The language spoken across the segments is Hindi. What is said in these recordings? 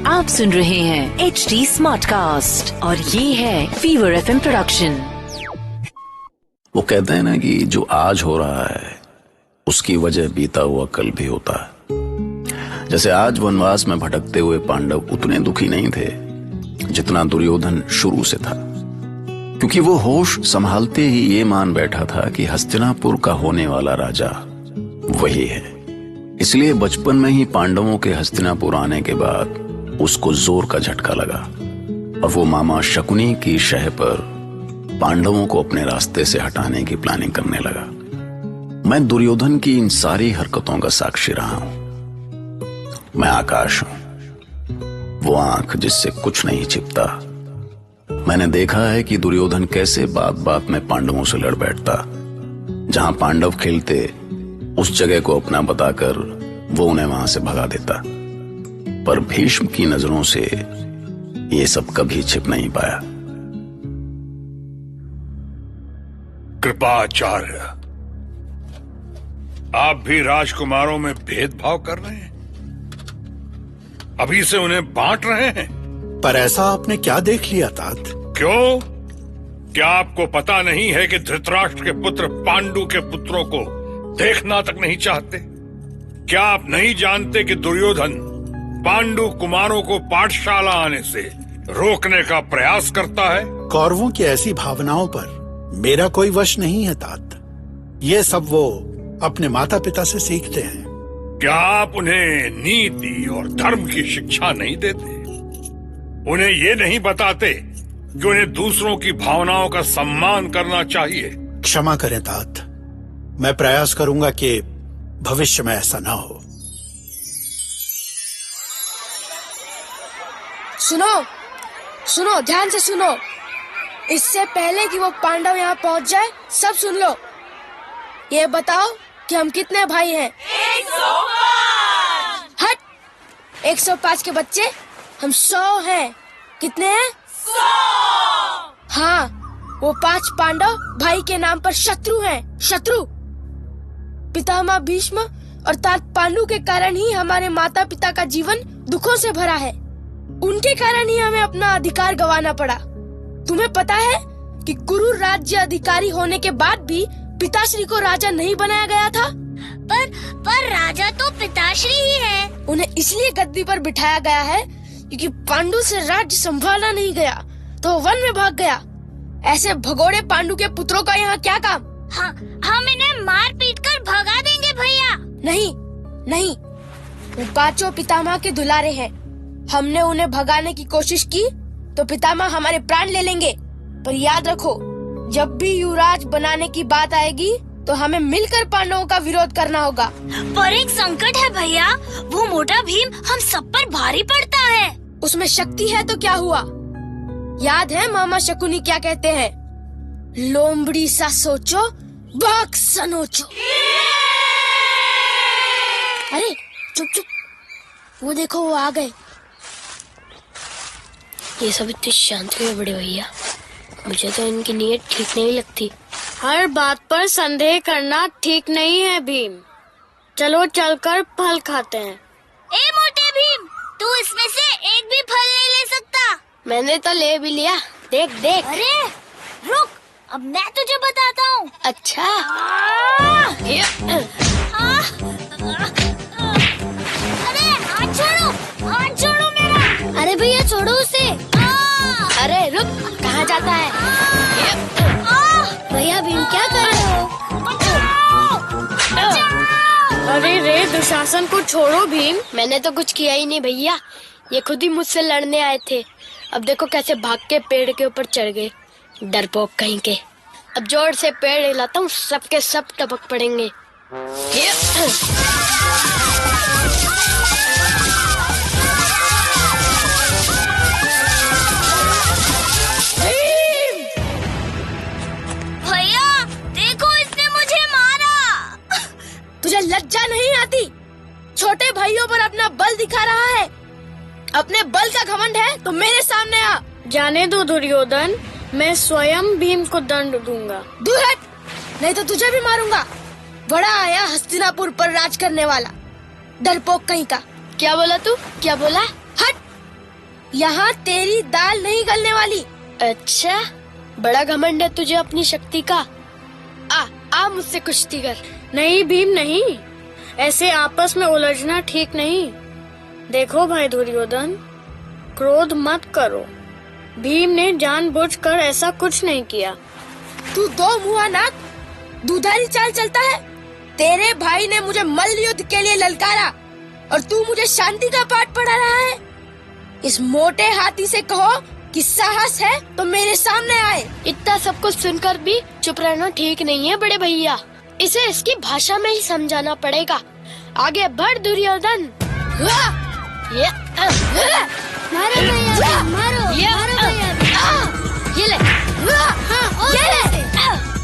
आप सुन रहे हैं HD स्मार्ट कास्ट और ये है फीवर FM प्रोडक्शन। वो कहते हैं ना कि जो आज हो रहा है उसकी वजह बीता हुआ कल भी होता है। जैसे आज वनवास में भटकते हुए पांडव उतने दुखी नहीं थे जितना दुर्योधन शुरू से था, क्योंकि वो होश संभालते ही ये मान बैठा था कि हस्तिनापुर का होने वाला राजा वही है। इसलिए बचपन में ही पांडवों के हस्तिनापुर आने के बाद उसको जोर का झटका लगा और वो मामा शकुनी की शह पर पांडवों को अपने रास्ते से हटाने की प्लानिंग करने लगा। मैं दुर्योधन की इन सारी हरकतों का साक्षी रहा हूं। मैं आकाश हूं, वो आंख जिससे कुछ नहीं छिपता। मैंने देखा है कि दुर्योधन कैसे बात बात में पांडवों से लड़ बैठता। जहां पांडव खेलते उस जगह को अपना बताकर वो उन्हें वहां से भगा देता, पर भीष्म की नजरों से ये सब कभी छिप नहीं पाया। कृपाचार्य, आप भी राजकुमारों में भेदभाव कर रहे हैं, अभी से उन्हें बांट रहे हैं। पर ऐसा आपने क्या देख लिया तात? क्यों? क्या आपको पता नहीं है कि धृतराष्ट्र के पुत्र पांडु के पुत्रों को देखना तक नहीं चाहते? क्या आप नहीं जानते कि दुर्योधन पांडु कुमारों को पाठशाला आने से रोकने का प्रयास करता है? कौरवों की ऐसी भावनाओं पर मेरा कोई वश नहीं है तात। ये सब वो अपने माता पिता से सीखते हैं। क्या आप उन्हें नीति और धर्म की शिक्षा नहीं देते? उन्हें ये नहीं बताते कि उन्हें दूसरों की भावनाओं का सम्मान करना चाहिए? क्षमा करें तात, मैं प्रयास करूंगा कि भविष्य में ऐसा ना हो। सुनो सुनो, ध्यान से सुनो। इससे पहले कि वो पांडव यहाँ पहुँच जाए, सब सुन लो। ये बताओ कि हम कितने भाई हैं? 105। हट, 105 के बच्चे, हम 100 हैं। कितने हैं? 100। हाँ, वो 5 पांडव भाई के नाम पर शत्रु हैं। शत्रु। पितामह भीष्म और तात पांडु के कारण ही हमारे माता पिता का जीवन दुखों से भरा है। उनके कारण ही हमें अपना अधिकार गंवाना पड़ा। तुम्हें पता है कि कुरु राज्य अधिकारी होने के बाद भी पिताश्री को राजा नहीं बनाया गया था? पर राजा तो पिताश्री ही है। उन्हें इसलिए गद्दी पर बिठाया गया है क्योंकि पांडु से राज्य संभाला नहीं गया तो वन में भाग गया। ऐसे भगोड़े पांडु के पुत्रों का यहाँ क्या काम? हाँ, हम इन्हें मार पीट कर भगा देंगे भैया। नहीं, वो 5 पितामह के दुलारे हैं। हमने उन्हें भगाने की कोशिश की तो पितामह हमारे प्राण ले लेंगे। पर याद रखो, जब भी युवराज बनाने की बात आएगी तो हमें मिलकर पांडवों का विरोध करना होगा। पर एक संकट है भैया, वो मोटा भीम हम सब पर भारी पड़ता है। उसमें शक्ति है तो क्या हुआ? याद है मामा शकुनी क्या कहते हैं? लोमड़ी सा सोचो, बाघ सा नोचो। अरे चुप चुप, वो देखो वो आ गए। ये सब इतनी शांत हुए बड़े भैया, मुझे तो इनकी नीयत ठीक नहीं लगती। हर बात पर संदेह करना ठीक नहीं है भीम। चलो चलकर फल खाते हैं। ए मोटे भीम, तू इसमें से एक भी फल नहीं ले सकता। मैंने तो ले भी लिया, देख देख। अरे रुक, अब मैं तुझे बताता हूँ। अच्छा। अरे हाथ छोड़ो मेरा। अरे भैया छोड़ो उसे। अरे रुक, कहाँ जाता है? भैया भीम क्या कर रहे हो? अरे रे, दुशासन को छोड़ो भीम। मैंने तो कुछ किया ही नहीं भैया, ये खुद ही मुझसे लड़ने आए थे। अब देखो कैसे भाग के पेड़ के ऊपर चढ़ गए, डरपोक कहीं के। अब जोर से पेड़ हिलाता हूँ, सबके सब टपक पड़ेंगे। भैया देखो, इसने मुझे मारा। तुझे लज्जा नहीं आती? छोटे भाइयों पर अपना बल दिखा रहा है। अपने बल का घमंड है तो मेरे सामने आ। जाने दो दुर्योधन, मैं स्वयं भीम को दंड दूंगा। दूर हट, नहीं तो तुझे भी मारूंगा। बड़ा आया हस्तिनापुर पर राज करने वाला, डरपोक कहीं का। क्या बोला तू? क्या बोला? हट, यहाँ तेरी दाल नहीं गलने वाली। अच्छा, बड़ा घमंड है तुझे अपनी शक्ति का। आ मुझसे कुश्ती कर। नहीं भीम नहीं, ऐसे आपस में उलझना ठीक नहीं। देखो भाई दुर्योधन, क्रोध मत करो। भीम ने जानबूझकर ऐसा कुछ नहीं किया। तू दो मुँहा नाक दुधारी चाल चलता है। तेरे भाई ने मुझे मल्ल युद्ध के लिए ललकारा और तू मुझे शांति का पाठ पढ़ा रहा है। इस मोटे हाथी से कहो कि साहस है तो मेरे सामने आए। इतना सब कुछ सुनकर भी चुप रहना ठीक नहीं है बड़े भैया। इसे इसकी भाषा में ही समझाना पड़ेगा। आगे बढ़ दुर्योधन। ये मारो भैया, मारो ये ले। ये ले।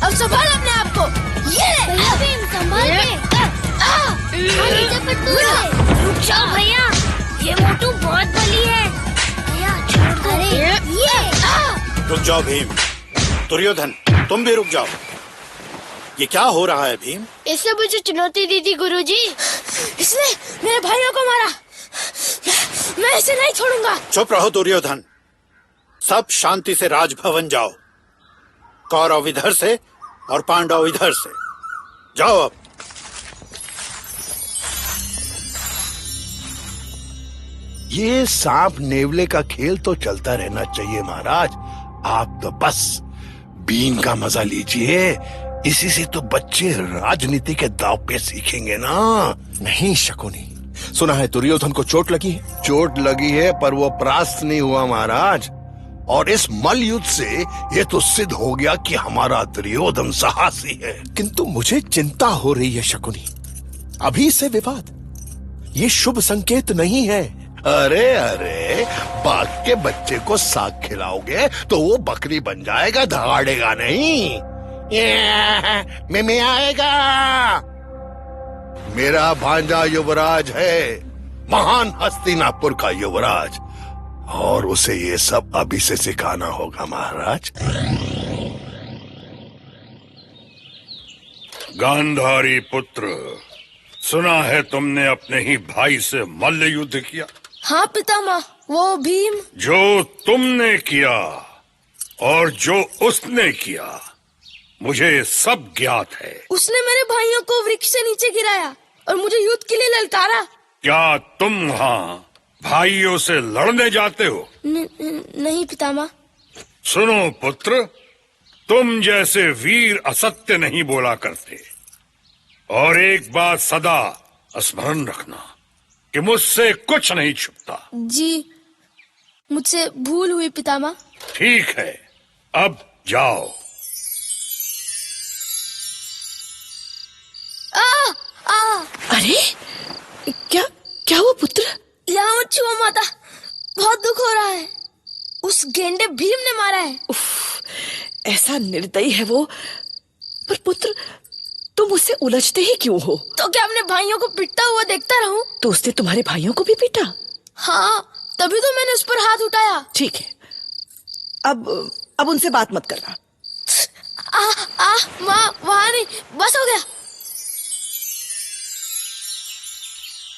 अब संभाल अपने आप को। ये ले। भीम संभाल के। रुक जाओ भैया, ये मोटू बहुत बली है। भैया छोड़ दो। ये रुक जाओ भीम। दुर्योधन तुम भी रुक जाओ। ये क्या हो रहा है भीम? इसने मुझे चुनौती दी थी गुरुजी। इसने मेरे भाइयों को मारा। मैं इसे नहीं छोड़ूंगा। चुप रहो दुर्योधन। सब शांति से राजभवन जाओ। कौरव इधर से और पांडव इधर से। जाओ अब। ये सांप नेवले का खेल तो चलता रहना चाहिए महाराज। आप तो बस बीन का मजा लीजिए। इसी से तो बच्चे राजनीति के दाव पे सीखेंगे ना। नहीं शकुनी, सुना है दुर्योधन को चोट लगी है। चोट लगी है पर वो परास्त नहीं हुआ महाराज। और इस मल्ल युद्ध से ये तो सिद्ध हो गया कि हमारा दुर्योधन साहसी है। किंतु मुझे चिंता हो रही है शकुनी। अभी से विवाद, ये शुभ संकेत नहीं है। अरे अरे, बाघ के बच्चे को साग खिलाओगे तो वो बकरी बन जाएगा, दहाड़ेगा नहीं। में आएगा। मेरा भांजा युवराज है, महान हस्तिनापुर का युवराज, और उसे ये सब अभी से सिखाना होगा महाराज। गांधारी पुत्र, सुना है तुमने अपने ही भाई से मल्ल युद्ध किया। हाँ पितामह, वो भीम। जो तुमने किया और जो उसने किया, मुझे सब ज्ञात है। उसने मेरे भाइयों को वृक्ष से नीचे गिराया और मुझे युद्ध के लिए ललकारा। क्या तुम वहाँ भाइयों से लड़ने जाते हो? नहीं पितामह। सुनो पुत्र, तुम जैसे वीर असत्य नहीं बोला करते। और एक बात सदा स्मरण रखना कि मुझसे कुछ नहीं छुपता। जी, मुझसे भूल हुई पितामह। ठीक है, अब जाओ। अरे क्या क्या हुआ पुत्र? यहाँ मत छुओ माता, बहुत दुख हो रहा है। उस गेंडे भीम ने मारा है। उफ, ऐसा निर्दयी है वो। पर पुत्र, तुम उससे उलझते ही क्यों हो? तो क्या अपने भाइयों को पिटता हुआ देखता रहूं? तो उसने तुम्हारे भाइयों को भी पीटा? हाँ, तभी तो मैंने उस पर हाथ उठाया। ठीक है, अब उनसे बात मत करना। माँ, वहाँ नहीं, बस हो गया।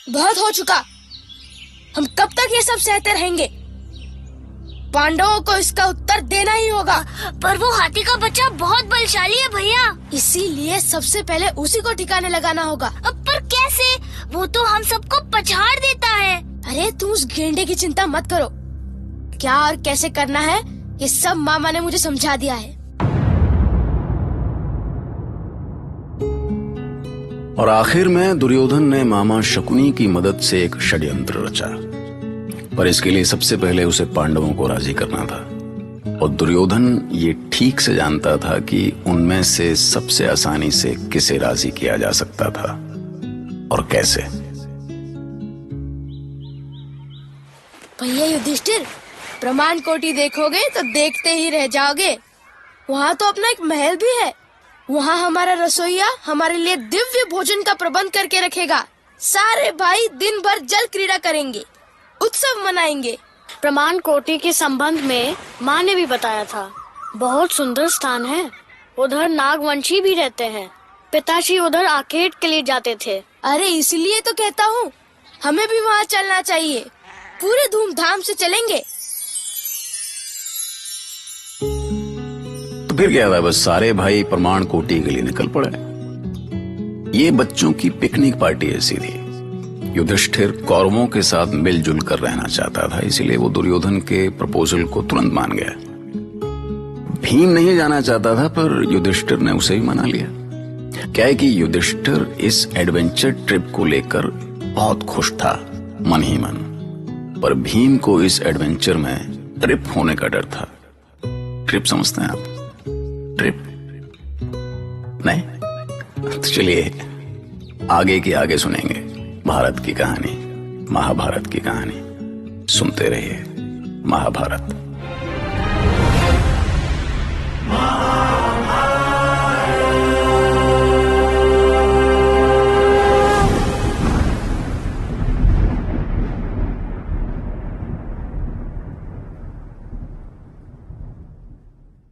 बहुत हो चुका। हम कब तक ये सब सहते रहेंगे? पांडवों को इसका उत्तर देना ही होगा। पर वो हाथी का बच्चा बहुत बलशाली है भैया। इसीलिए सबसे पहले उसी को ठिकाने लगाना होगा। अब पर कैसे? वो तो हम सबको पछाड़ देता है। अरे तुम उस गेंडे की चिंता मत करो। क्या और कैसे करना है ये सब मामा ने मुझे समझा दिया है। और आखिर में दुर्योधन ने मामा शकुनी की मदद से एक षड्यंत्र रचा। पर इसके लिए सबसे पहले उसे पांडवों को राजी करना था। और दुर्योधन ये ठीक से जानता था कि उनमें से सबसे आसानी से किसे राजी किया जा सकता था और कैसे। भैया युधिष्ठिर, प्रमाण कोटि देखोगे तो देखते ही रह जाओगे। वहाँ तो अपना एक महल भी है। वहाँ हमारा रसोइया हमारे लिए दिव्य भोजन का प्रबंध करके रखेगा। सारे भाई दिन भर जल क्रीड़ा करेंगे, उत्सव मनाएंगे। प्रमाण कोटि के संबंध में माँ ने भी बताया था। बहुत सुंदर स्थान है। उधर नागवंशी भी रहते हैं। पिताश्री उधर आखेट के लिए जाते थे। अरे इसलिए तो कहता हूँ, हमें भी वहाँ चलना चाहिए। पूरे धूमधाम से चलेंगे। फिर क्या था, बस सारे भाई प्रमाण कोटि के लिए निकल पड़े। ये बच्चों की पिकनिक पार्टी ऐसी थी। युधिष्ठिर कौरवों के साथ मिलजुल कर रहना चाहता था, इसीलिए वो दुर्योधन के प्रपोजल को तुरंत मान गया। भीम नहीं जाना चाहता था, पर युधिष्ठिर ने उसे भी मना लिया। क्या है कि युधिष्ठिर इस एडवेंचर ट्रिप को लेकर बहुत खुश था मन ही मन, पर भीम को इस एडवेंचर में ट्रिप होने का डर था। ट्रिप समझते हैं आप? ट्रिप नहीं? तो चलिए आगे की आगे सुनेंगे भारत की कहानी, महाभारत की कहानी। सुनते रहिए महाभारत।